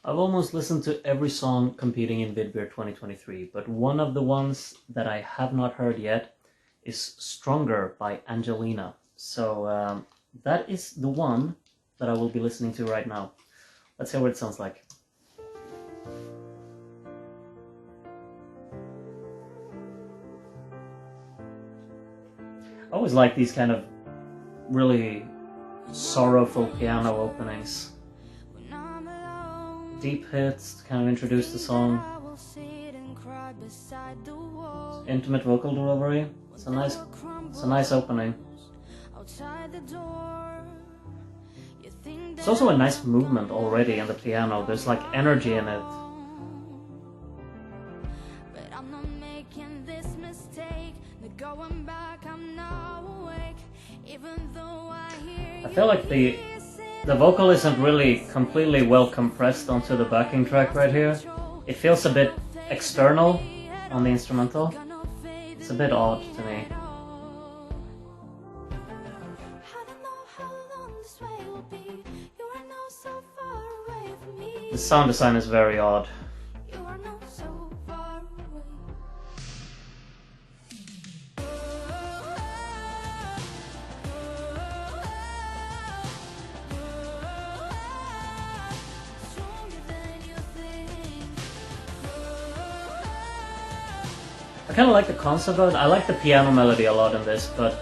I've almost listened to every song competing in VidBeer 2023, but one of the ones that I have not heard yet is Stronger by Angelina. So that is the one that I will be listening to right now. Let's hear what it sounds like. I always like these kind of really sorrowful piano openings. Deep hits to kind of introduce the song. Intimate vocal delivery. It's a nice opening. It's also a nice movement already in the piano. There's like energy in it. I feel like the vocal isn't really completely well compressed onto the backing track right here. It feels a bit external on the instrumental. It's a bit odd to me. The sound design is very odd. I kind of like the concept of it. I like the piano melody a lot in this, but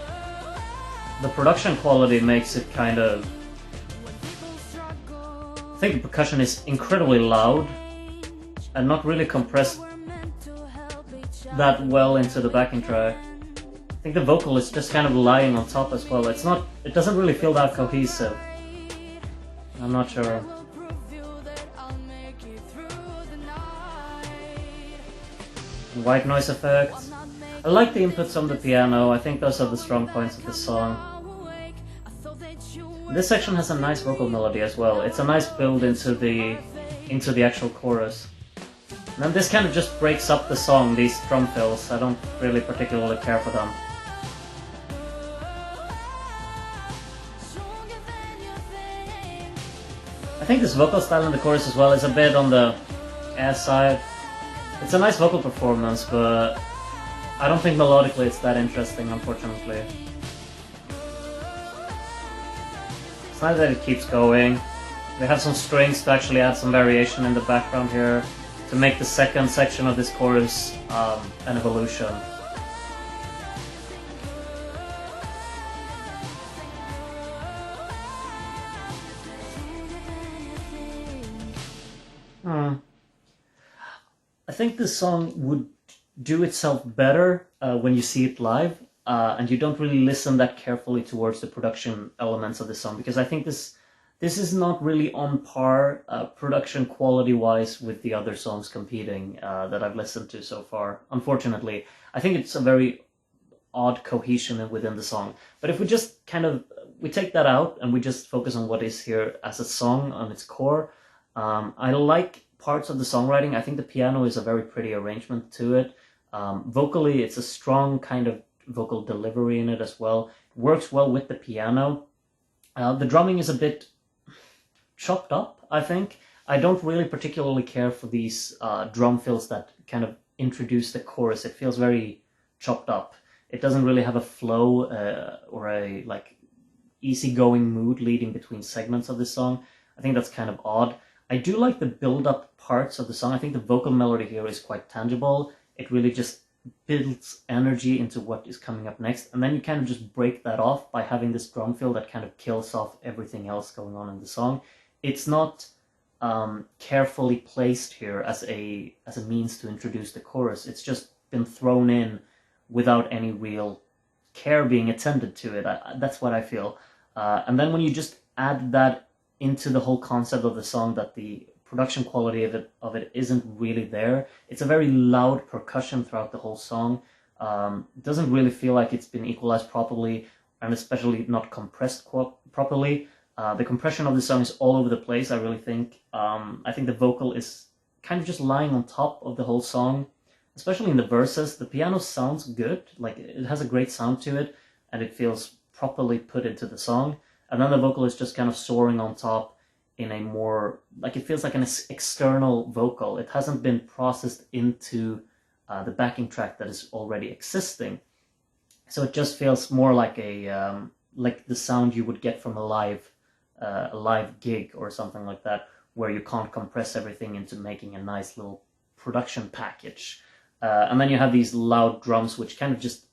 the production quality makes it kind of... I think the percussion is incredibly loud and not really compressed that well into the backing track. I think the vocal is just kind of lying on top as well. It doesn't really feel that cohesive. I'm not sure. White noise effects. I like the inputs on the piano. I think those are the strong points of the song. This section has a nice vocal melody as well. It's a nice build into the actual chorus. And then this kind of just breaks up the song, these drum fills. I don't really particularly care for them. I think this vocal style in the chorus as well is a bit on the ass side. It's a nice vocal performance, but I don't think melodically it's that interesting, unfortunately. It's nice that it keeps going. We have some strings to actually add some variation in the background here to make the second section of this chorus an evolution. I think this song would do itself better when you see it live, and you don't really listen that carefully towards the production elements of the song, because I think this is not really on par production quality-wise with the other songs competing that I've listened to so far, unfortunately. I think it's a very odd cohesion within the song. But if we just we take that out and we just focus on what is here as a song on its core, I like parts of the songwriting. I think the piano is a very pretty arrangement to it. Vocally, it's a strong kind of vocal delivery in it as well. It works well with the piano. The drumming is a bit chopped up, I think. I don't really particularly care for these drum fills that kind of introduce the chorus. It feels very chopped up. It doesn't really have a flow or a easygoing mood leading between segments of the song. I think that's kind of odd. I do like the build-up parts of the song. I think the vocal melody here is quite tangible. It really just builds energy into what is coming up next. And then you kind of just break that off by having this drum fill that kind of kills off everything else going on in the song. It's not carefully placed here as a means to introduce the chorus. It's just been thrown in without any real care being attended to it. That's what I feel. And then when you just add that into the whole concept of the song, that the production quality of it isn't really there. It's a very loud percussion throughout the whole song. It doesn't really feel like it's been equalized properly, and especially not compressed properly. The compression of the song is all over the place, I really think. I think the vocal is kind of just lying on top of the whole song, especially in the verses. The piano sounds good, like it has a great sound to it, and it feels properly put into the song. And then the vocal is just kind of soaring on top. in a more, like, it feels like an external vocal. It hasn't been processed into the backing track that is already existing. So it just feels more like like the sound you would get from a live gig or something like that, where you can't compress everything into making a nice little production package. And then you have these loud drums, which kind of just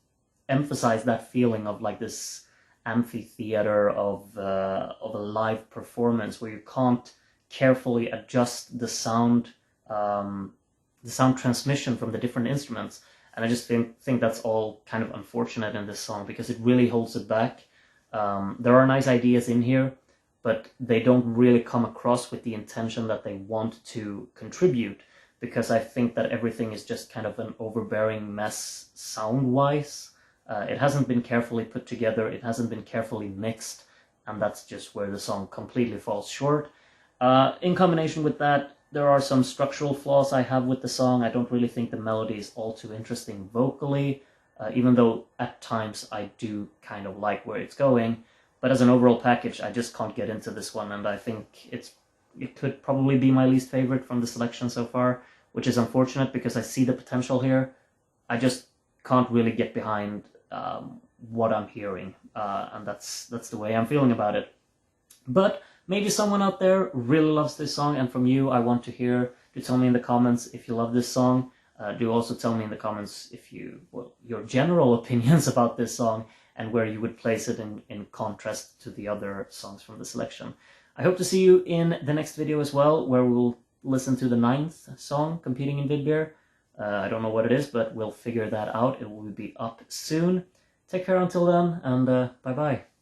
emphasize that feeling of like this amphitheater of a live performance, where you can't carefully adjust the sound transmission from the different instruments. And I just think that's all kind of unfortunate in this song, because it really holds it back. There are nice ideas in here, but they don't really come across with the intention that they want to contribute, because I think that everything is just kind of an overbearing mess sound-wise. It hasn't been carefully put together, it hasn't been carefully mixed, and that's just where the song completely falls short. In combination with that, there are some structural flaws I have with the song. I don't really think the melody is all too interesting vocally, even though at times I do kind of like where it's going. But as an overall package, I just can't get into this one, and I think it could probably be my least favorite from the selection so far, which is unfortunate because I see the potential here. I just can't really get behind what I'm hearing, and that's the way I'm feeling about it. But maybe someone out there really loves this song, and from you I want to hear. Do tell me in the comments if you love this song. Do also tell me in the comments if your general opinions about this song, and where you would place it in contrast to the other songs from the selection. I hope to see you in the next video as well, where we'll listen to the 9th song competing in Vidbeer. I don't know what it is, but we'll figure that out. It will be up soon. Take care until then, and bye-bye.